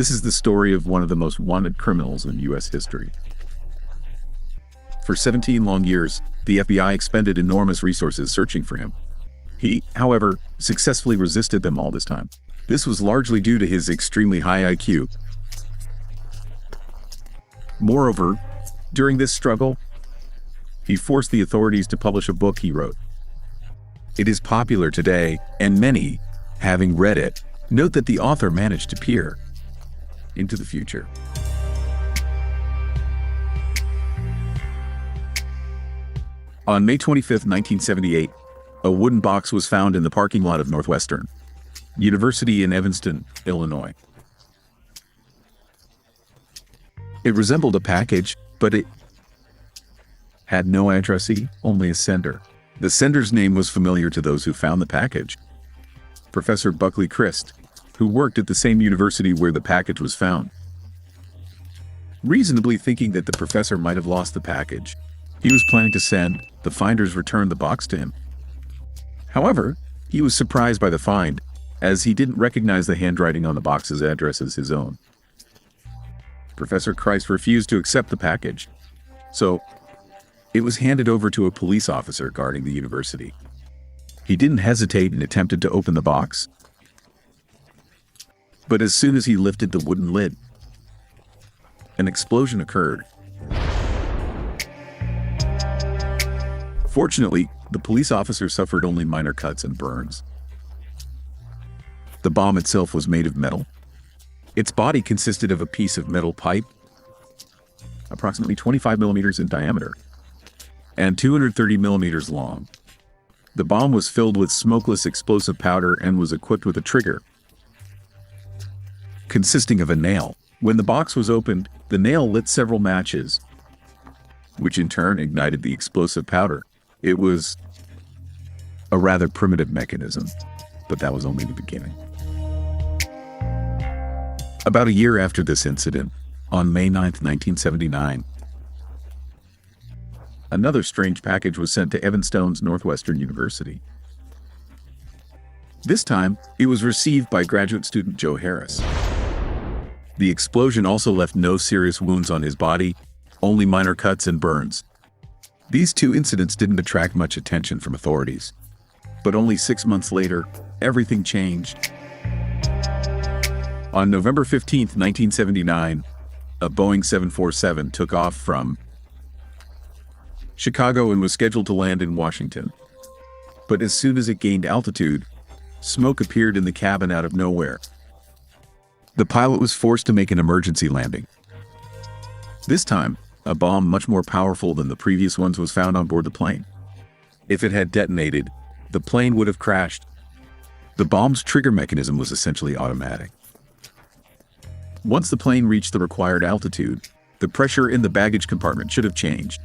This is the story of one of the most wanted criminals in U.S. history. For 17 long years, the FBI expended enormous resources searching for him. He, however, successfully resisted them all this time. This was largely due to his extremely high IQ. Moreover, during this struggle, he forced the authorities to publish a book he wrote. It is popular today, and many, having read it, note that the author managed to peer into the future. On May 25, 1978, a wooden box was found in the parking lot of Northwestern University in Evanston, Illinois. It resembled a package, but it had no addressee, only a sender. The sender's name was familiar to those who found the package. Professor Buckley Christ, who worked at the same university where the package was found. Reasonably thinking that the professor might have lost the package he was planning to send, the finders returned the box to him. However, he was surprised by the find, as he didn't recognize the handwriting on the box's address as his own. Professor Christ refused to accept the package, so it was handed over to a police officer guarding the university. He didn't hesitate and attempted to open the box. But as soon as he lifted the wooden lid, an explosion occurred. Fortunately, the police officer suffered only minor cuts and burns. The bomb itself was made of metal. Its body consisted of a piece of metal pipe, approximately 25 millimeters in diameter, and 230 millimeters long. The bomb was filled with smokeless explosive powder and was equipped with a trigger consisting of a nail. When the box was opened, the nail lit several matches, which in turn ignited the explosive powder. It was a rather primitive mechanism, but that was only the beginning. About a year after this incident, on May 9, 1979, another strange package was sent to Evanston's Northwestern University. This time, it was received by graduate student Joe Harris. The explosion also left no serious wounds on his body, only minor cuts and burns. These two incidents didn't attract much attention from authorities. But only 6 months later, everything changed. On November 15, 1979, a Boeing 747 took off from Chicago and was scheduled to land in Washington. But as soon as it gained altitude, smoke appeared in the cabin out of nowhere. The pilot was forced to make an emergency landing. This time, a bomb much more powerful than the previous ones was found on board the plane. If it had detonated, the plane would have crashed. The bomb's trigger mechanism was essentially automatic. Once the plane reached the required altitude, the pressure in the baggage compartment should have changed.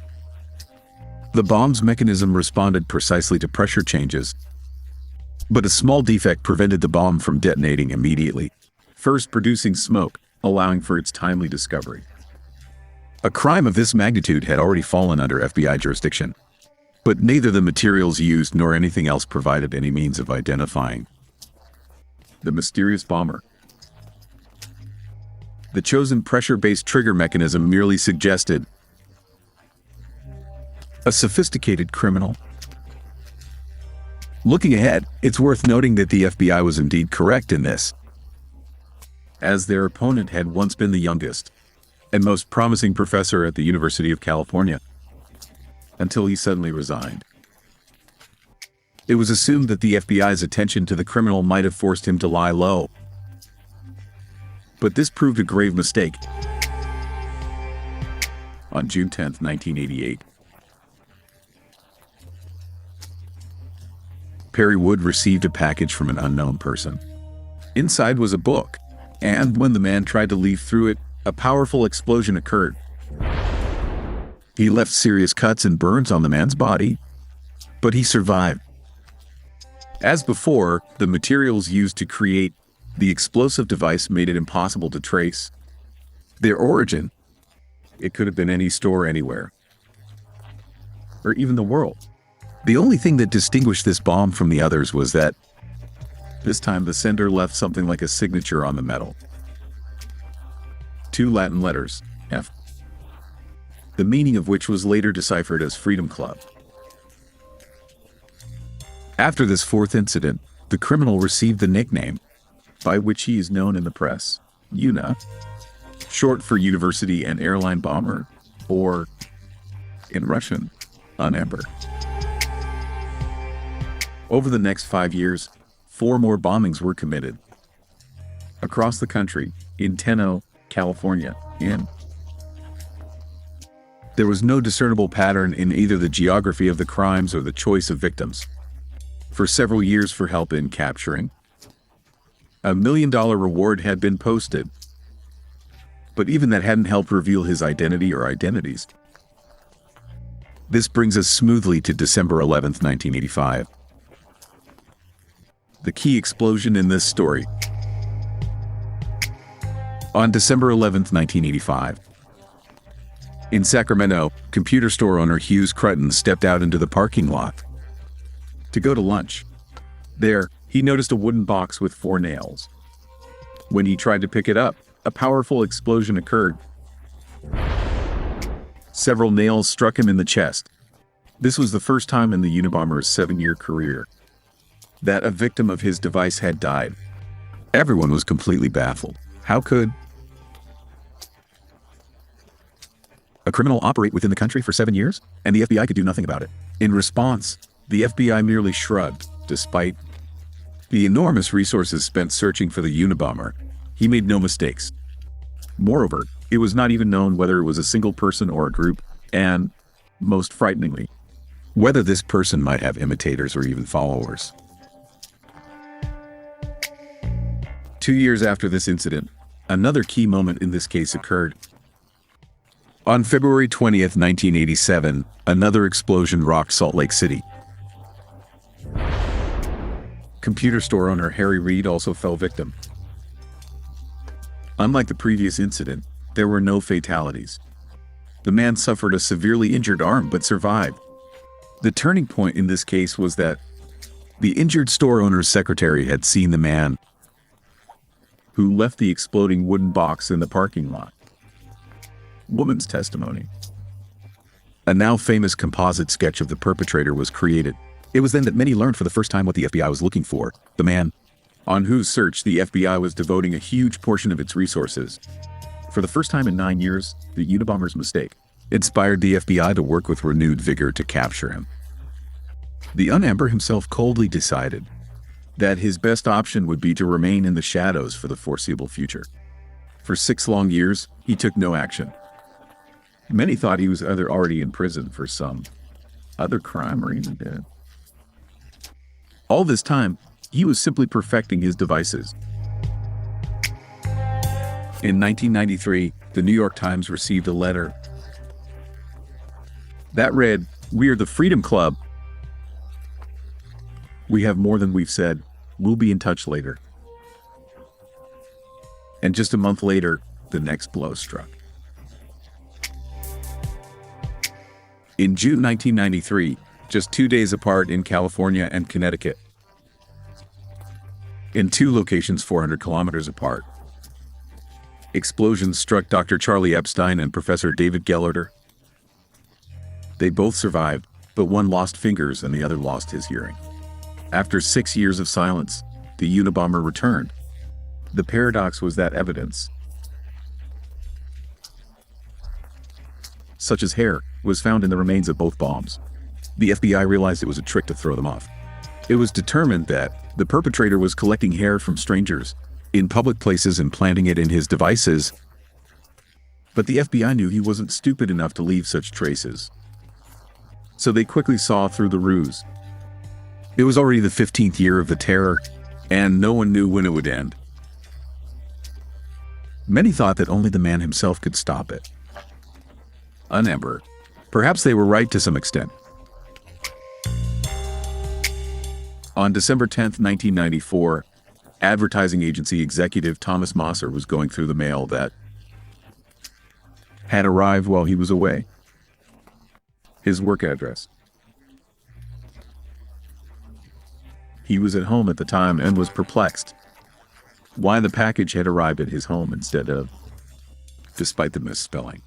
The bomb's mechanism responded precisely to pressure changes, but a small defect prevented the bomb from detonating immediately, first producing smoke, allowing for its timely discovery. A crime of this magnitude had already fallen under FBI jurisdiction, but neither the materials used nor anything else provided any means of identifying the mysterious bomber. The chosen pressure-based trigger mechanism merely suggested a sophisticated criminal. Looking ahead, it's worth noting that the FBI was indeed correct in this, as their opponent had once been the youngest and most promising professor at the University of California, until he suddenly resigned. It was assumed that the FBI's attention to the criminal might have forced him to lie low. But this proved a grave mistake. On June 10, 1988, Perry Wood received a package from an unknown person. Inside was a book, and when the man tried to leaf through it, a powerful explosion occurred. He left serious cuts and burns on the man's body, but he survived. As before, the materials used to create the explosive device made it impossible to trace their origin. It could have been any store anywhere, or even the world. The only thing that distinguished this bomb from the others was that this time the sender left something like a signature on the metal. two Latin letters, F, the meaning of which was later deciphered as Freedom Club. After this fourth incident, the criminal received the nickname by which he is known in the press, Una, short for University and Airline Bomber, or, in Russian, Unabomber. Over the next 5 years, 4 more bombings were committed across the country, in Teno, California, there was no discernible pattern in either the geography of the crimes or the choice of victims. For several years for help in capturing, a $1 million reward had been posted, but even that hadn't helped reveal his identity or identities. This brings us smoothly to December 11th, 1985. The key explosion in this story. On December 11th, 1985, in Sacramento, computer store owner Hughes Crutton stepped out into the parking lot to go to lunch. There, he noticed a wooden box with 4 nails. When he tried to pick it up, a powerful explosion occurred. Several nails struck him in the chest. This was the first time in the Unabomber's 7-year career that a victim of his device had died. Everyone was completely baffled. How could a criminal operate within the country for 7 years, and the FBI could do nothing about it? In response, the FBI merely shrugged. Despite the enormous resources spent searching for the Unabomber, he made no mistakes. Moreover, it was not even known whether it was a single person or a group, and, most frighteningly, whether this person might have imitators or even followers. 2 years after this incident, another key moment in this case occurred. On February 20th, 1987, another explosion rocked Salt Lake City. Computer store owner Harry Reid also fell victim. Unlike the previous incident, there were no fatalities. The man suffered a severely injured arm but survived. The turning point in this case was that the injured store owner's secretary had seen the man who left the exploding wooden box in the parking lot. Woman's testimony. A now famous composite sketch of the perpetrator was created. It was then that many learned for the first time what the FBI was looking for, the man on whose search the FBI was devoting a huge portion of its resources. For the first time in 9 years, the Unabomber's mistake inspired the FBI to work with renewed vigor to capture him. The Unabomber himself coldly decided that his best option would be to remain in the shadows for the foreseeable future. For 6 long years, he took no action. Many thought he was either already in prison for some other crime or even dead. All this time, he was simply perfecting his devices. In 1993, the New York Times received a letter that read, "We are the Freedom Club. We have more than we've said. We'll be in touch later." And just a month later, the next blow struck. In June 1993, just 2 days apart in California and Connecticut, in 2 locations 400 kilometers apart, explosions struck Dr. Charlie Epstein and Professor David Gellerter. They both survived, but one lost fingers and the other lost his hearing. After 6 years of silence, the Unabomber returned. The paradox was that evidence, such as hair, was found in the remains of both bombs. The FBI realized it was a trick to throw them off. It was determined that the perpetrator was collecting hair from strangers in public places and planting it in his devices. But the FBI knew he wasn't stupid enough to leave such traces. So they quickly saw through the ruse. It was already the 15th year of the terror, and no one knew when it would end. Many thought that only the man himself could stop it. Unabomber. Perhaps they were right to some extent. On December 10th, 1994, advertising agency executive Thomas Mosser was going through the mail that had arrived while he was away. His work address. He was at home at the time and was perplexed why the package had arrived at his home instead of despite the misspelling.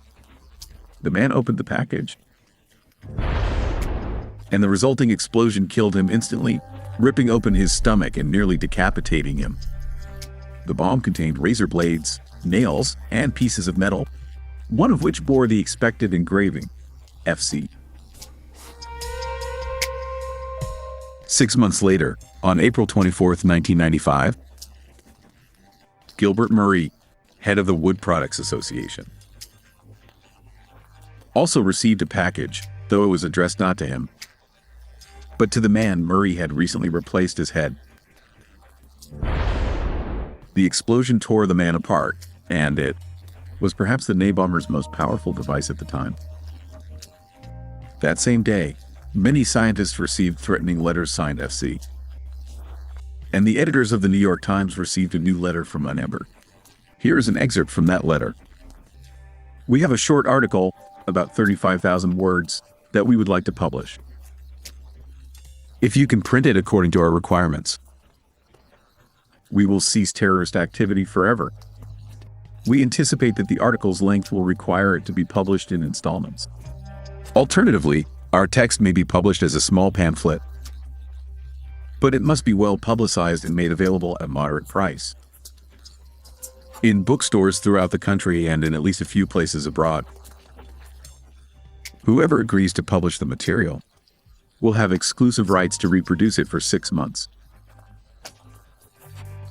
The man opened the package, and the resulting explosion killed him instantly, ripping open his stomach and nearly decapitating him. The bomb contained razor blades, nails, and pieces of metal, one of which bore the expected engraving, FC. 6 months later, on April 24, 1995, Gilbert Murray, head of the Wood Products Association, also received a package, though it was addressed not to him, but to the man Murray had recently replaced his head. The explosion tore the man apart, and it was perhaps the Unabomber's most powerful device at the time. That same day, many scientists received threatening letters signed FC. And the editors of the New York Times received a new letter from Unabomber. Here is an excerpt from that letter. We have a short article, about 35,000 words, that we would like to publish. If you can print it according to our requirements, we will cease terrorist activity forever. We anticipate that the article's length will require it to be published in installments. Alternatively, our text may be published as a small pamphlet, but it must be well publicized and made available at a moderate price in bookstores throughout the country and in at least a few places abroad. Whoever agrees to publish the material will have exclusive rights to reproduce it for 6 months,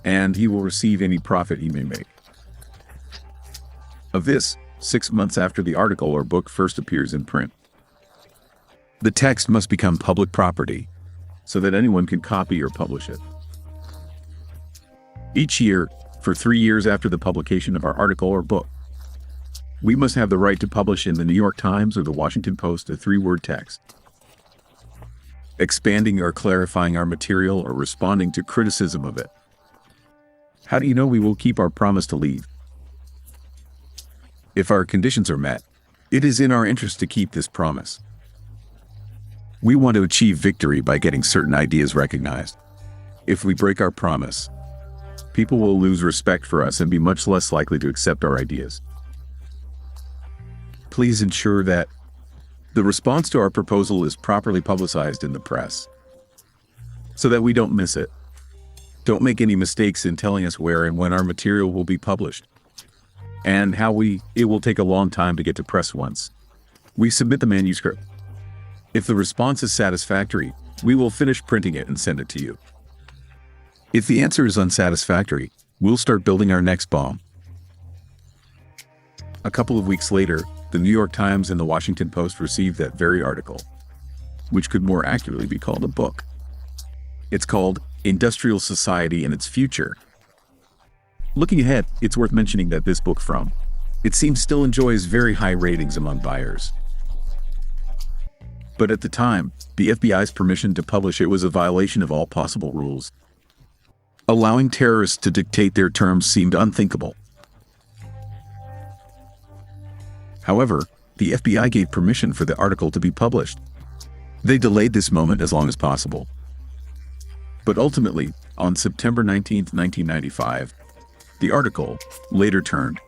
and he will receive any profit he may make. Of this, 6 months after the article or book first appears in print. The text must become public property so that anyone can copy or publish it. Each year, for 3 years after the publication of our article or book, we must have the right to publish in the New York Times or the Washington Post a 3-word text, expanding or clarifying our material or responding to criticism of it. How do you know we will keep our promise to leave? If our conditions are met, it is in our interest to keep this promise. We want to achieve victory by getting certain ideas recognized. If we break our promise, people will lose respect for us and be much less likely to accept our ideas. Please ensure that the response to our proposal is properly publicized in the press, so that we don't miss it. Don't make any mistakes in telling us where and when our material will be published, and it will take a long time to get to press once we submit the manuscript. If the response is satisfactory, we will finish printing it and send it to you. If the answer is unsatisfactory, we'll start building our next bomb. A couple of weeks later, the New York Times and the Washington Post received that very article, which could more accurately be called a book. It's called Industrial Society and Its Future. Looking ahead, it's worth mentioning that this book it seems still enjoys very high ratings among buyers. But at the time, the FBI's permission to publish it was a violation of all possible rules. Allowing terrorists to dictate their terms seemed unthinkable. However, the FBI gave permission for the article to be published. They delayed this moment as long as possible. But ultimately, on September 19, 1995, the article, later turned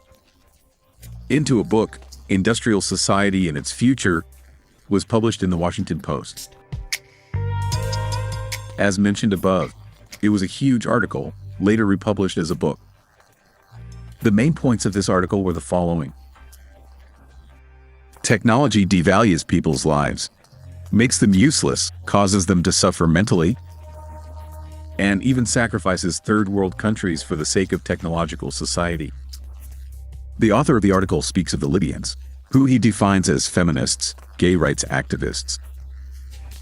into a book, Industrial Society and Its Future, was published in the Washington Post. As mentioned above, it was a huge article, later republished as a book. The main points of this article were the following. Technology devalues people's lives, makes them useless, causes them to suffer mentally, and even sacrifices third world countries for the sake of technological society. The author of the article speaks of the Libyans, who he defines as feminists, gay rights activists,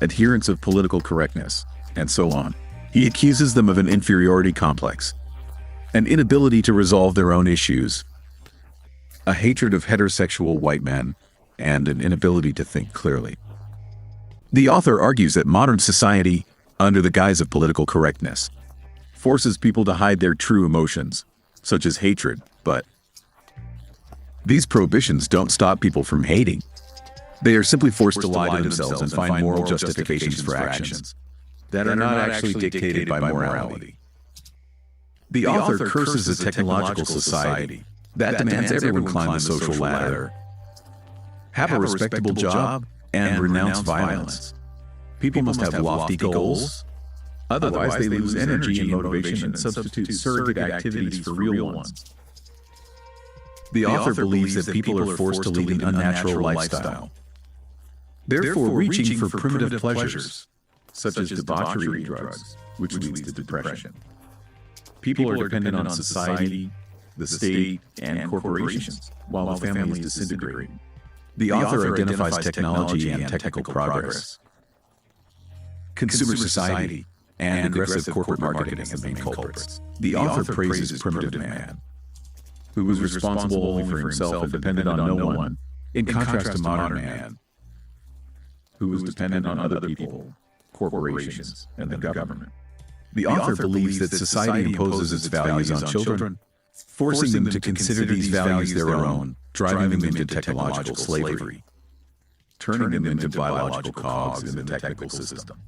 adherents of political correctness, and so on. He accuses them of an inferiority complex, an inability to resolve their own issues, a hatred of heterosexual white men, and an inability to think clearly. The author argues that modern society, under the guise of political correctness, forces people to hide their true emotions, such as hatred, but these prohibitions don't stop people from hating. They are simply forced to lie to themselves and find moral justifications for actions that are not actually dictated by morality. The author curses the technological society, That demands everyone climb the social ladder, have a respectable job, and renounce violence. People must have lofty goals, otherwise they lose energy and motivation and substitute surrogate activities for real ones. The author believes that people are forced to lead an unnatural lifestyle, therefore reaching for primitive pleasures, such as debauchery and drugs, which leads to depression. People are dependent on society, the state, and corporations, while the family is disintegrating. The author identifies technology and technical progress, consumer society, and aggressive corporate marketing as the main culprits. The author praises primitive man, who was responsible only for himself and dependent on no one, in contrast to modern man, who was dependent on other people, corporations, and the government. The author believes that society imposes its values on children, forcing them to consider these values their own, driving them into technological slavery, turning them into biological cogs in the technical system.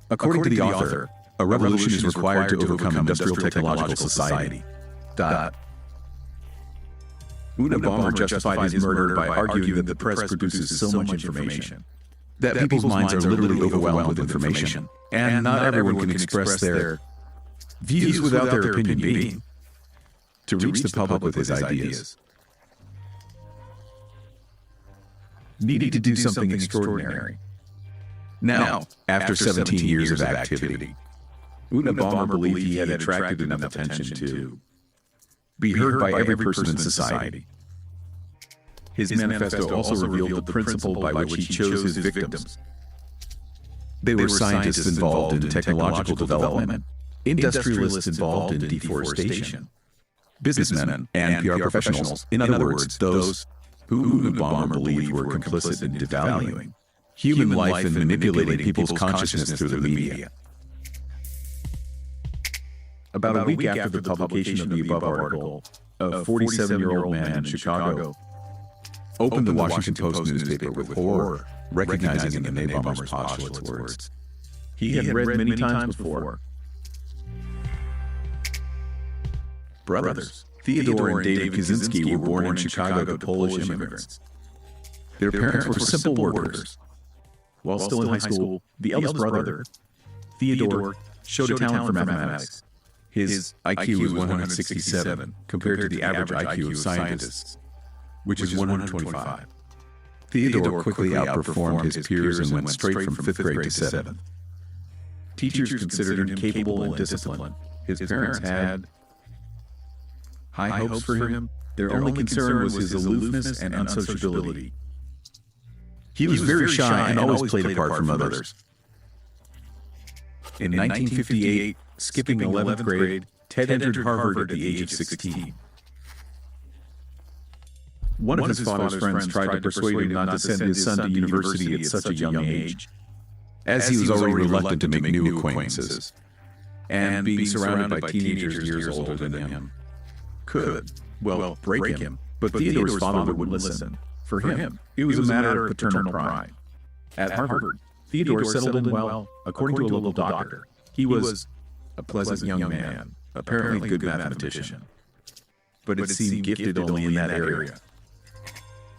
According to the author, a revolution is required to overcome industrial technological society. Unabomber justified his murder by arguing that the press produces so much information that people's minds are literally overwhelmed with information, and not everyone can express their views without their opinion being. To reach the public with his ideas, needed to do something extraordinary. Now, after 17 years of activity, Unabomber believed he had attracted enough attention to be heard by every person in society. His manifesto also revealed the principle by which he chose his victims. They were scientists involved in technological development, industrialists involved in deforestation, businessmen and PR professionals, in other words, those who Unabomber believed were complicit in devaluing human life and manipulating people's consciousness through the media. About a week after the publication of the above article, a 47-year-old man in Chicago opened the Washington Post newspaper with horror, recognizing in the Unabomber's postulates words he had read many times before. Brothers Theodore and David Kaczynski were born in Chicago to Polish immigrants. Their parents were simple workers. While still in high school, the eldest brother, Theodore, showed a talent for mathematics. His IQ was 167 compared to the average IQ of scientists, which is 125. Theodore quickly outperformed his peers and went straight from 5th grade to 7th. Teachers considered him capable and disciplined. His parents had high hopes for him. Their only concern was his aloofness and unsociability. He was very shy and always played apart from others. In 1958, skipping 11th grade, Ted entered Harvard at the age of 16. One of his father's friends tried to persuade him not to send his son to university at such a young age, as he was already reluctant to make new acquaintances, and being surrounded by teenagers years older than him could, well, break him. But Theodore's father wouldn't listen. For him, it was a matter of paternal pride. At Harvard, Theodore settled in well, according to a local doctor. He was a pleasant young man, apparently a good mathematician, but it seemed gifted only in that area.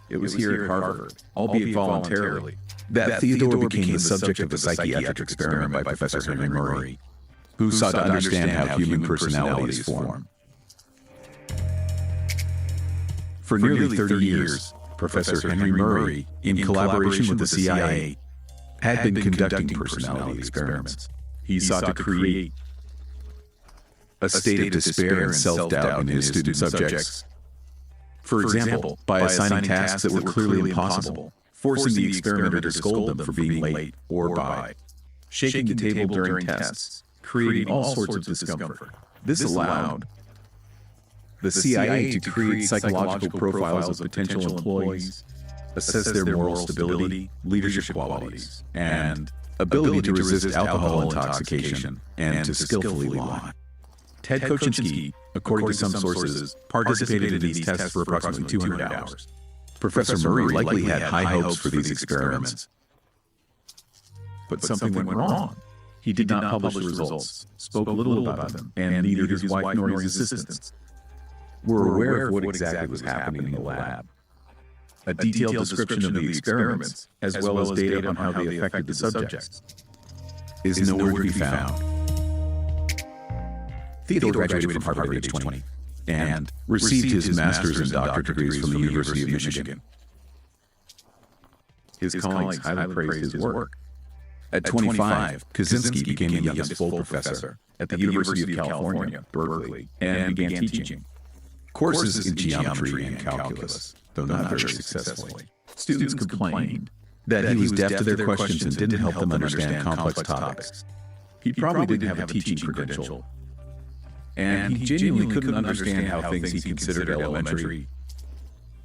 It was here at Harvard, albeit voluntarily, that Theodore became the subject of a psychiatric experiment by Professor Henry Murray, who sought to understand how human personality is formed. For nearly 30 years, Professor Henry Murray, in collaboration with the CIA, had been conducting personality experiments. He sought to create a state of despair and self-doubt in his student subjects. For example, by assigning tasks that were clearly impossible, forcing the experimenter to scold them for being late, or by shaking the table during tests, creating all sorts of discomfort. This allowed the CIA to create psychological profiles of potential employees, assess their moral stability, leadership qualities, and ability to resist alcohol intoxication, and to skillfully lie. Ted Kaczynski, according to some sources, participated in these tests for approximately 200 hours. Professor Murray likely had high hopes for these experiments. But something went wrong. He did not publish the results, spoke little about them, and neither his wife nor his assistants. were aware of what exactly was happening in the lab. A detailed description of the experiments, as well as data on how they affected the subjects, is nowhere to be found. Theodore graduated from Harvard at age 20 and received his master's and doctorate degrees from the University of Michigan. His colleagues highly praised his work. At 25, Kaczynski became the youngest full professor at the University of California, Berkeley, and began teaching courses in geometry and calculus, though not very successfully. Students complained that he was deaf to their questions and didn't help them understand complex topics. He probably didn't have a teaching credential, and he genuinely couldn't understand how things he considered elementary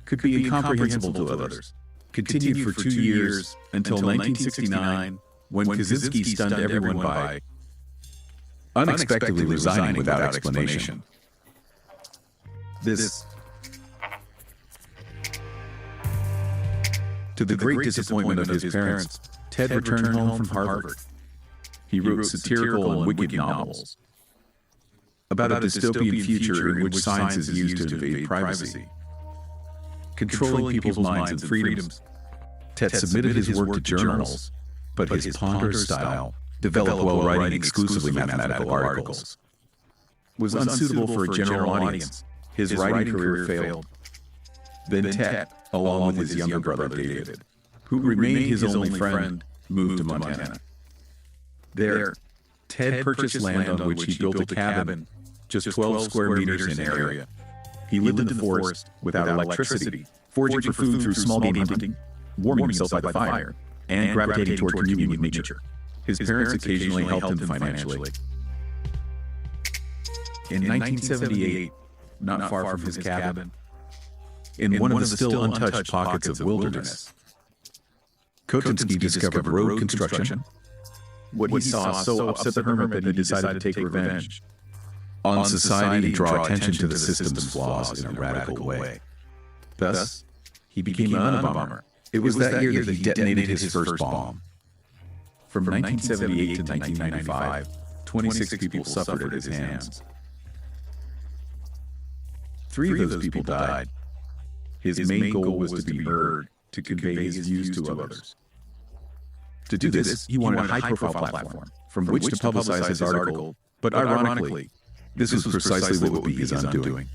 could be incomprehensible to others. Continued for 2 years until 1969, when Kaczynski stunned everyone by unexpectedly resigning without explanation. This, to the great disappointment of his parents, Ted returned home from Harvard. He wrote satirical and wicked novels about a dystopian future in which science is used to invade privacy, controlling people's minds and freedoms. Ted submitted his work to journals, but his ponderous style, developed while writing exclusively mathematical articles, was unsuitable for a general audience. His writing career failed. Then Ted, along with his younger brother David, who remained his only friend, moved to Montana. There, Ted purchased land on which he built a cabin, just 12 square meters in area. He lived in the forest without electricity, foraging for food through small game hunting, warming himself by the fire, and gravitating toward communion with nature. His parents occasionally helped him financially. In 1978, not far from his cabin, in one of the still untouched pockets of wilderness, Kaczynski discovered road construction. What he saw so upset the hermit that he decided to take revenge on society and draw attention to the system's flaws in a radical way. Thus, he became an Unabomber. It was that year that he detonated his first bomb. From 1978 to 1995, 26 people suffered at his hands. 3 of those people died. His main goal was to be heard, to convey his views to others. To do this, he wanted a high-profile platform from which to publicize his article, but ironically, this was precisely what would be his undoing.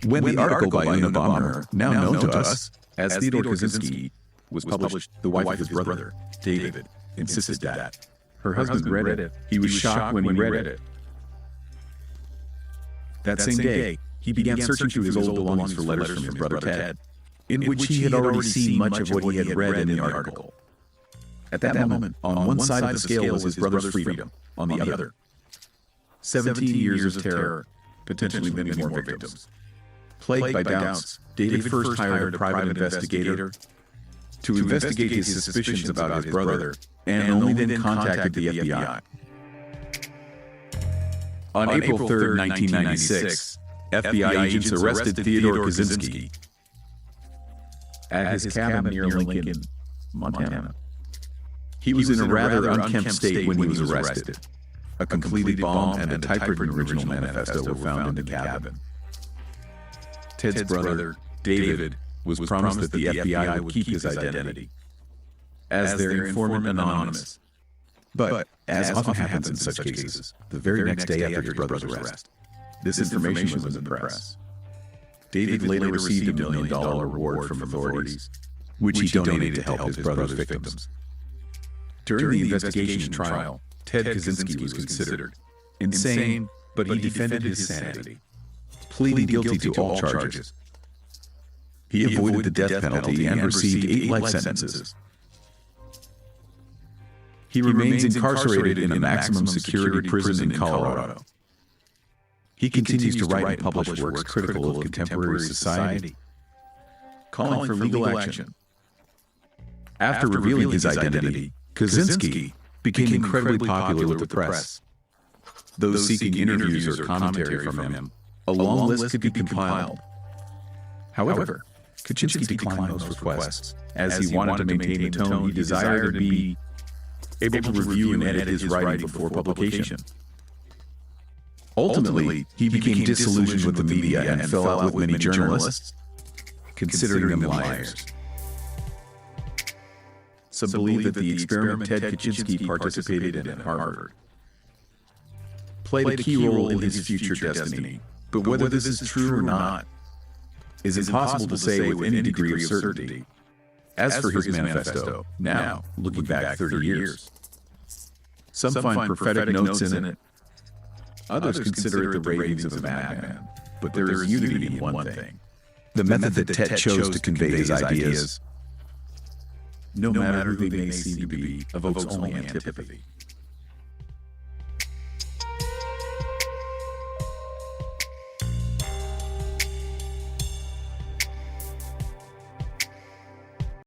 When the article by Unabomber, now known to us as Theodore Kaczynski, was published, the wife of his brother, David, insisted that her husband read it. He was shocked when he read it. That same day, he began searching through his old belongings for letters from his brother Ted, in which he had already seen much of what he had read in the article. At that moment, on one side of the scale was his brother's freedom, on the other, 17 years of terror, potentially many more victims. Plagued by doubts, David first hired a private investigator to investigate his suspicions about his brother, and only then contacted the FBI. On April 3, 1996, FBI agents arrested Theodore Kaczynski at his cabin near Lincoln, Montana. He was in a rather unkempt state when he was arrested. A completed bomb and a typewritten original manifesto were found in the cabin. Ted's brother, David, was promised that the FBI would keep his identity as their informant anonymous. But, as often happens in such cases, the very next day after his brother's arrest, this information was in the press. David later received a $1 million reward from authorities, which he donated to help his brother's victims. During the investigation and trial, Ted Kaczynski was considered insane, but he defended his sanity, pleading guilty to all charges. He avoided the death penalty and received 8 life sentences. He remains incarcerated in a maximum security prison in Colorado. He continues to write and publish works critical of contemporary society, calling for legal action. After revealing his identity, Kaczynski became incredibly popular with the press. Those seeking interviews or commentary from him, a long list could be compiled. However, Kaczynski declined those requests, as he wanted to maintain the tone he desired to be able to review and edit his writing before publication. Ultimately, he became disillusioned with the media and fell out with many journalists, considering them liars. Some believe that the experiment Ted Kaczynski participated in at Harvard played a key role in his future destiny, but whether this is true or not is impossible to say with any degree of certainty. As for his manifesto, now, looking back 30 years, some find prophetic notes in it. Others consider it the ravings of a madman. But there is unity in one thing. The method that Ted chose to convey his ideas, no matter who they may seem to be, evokes only antipathy.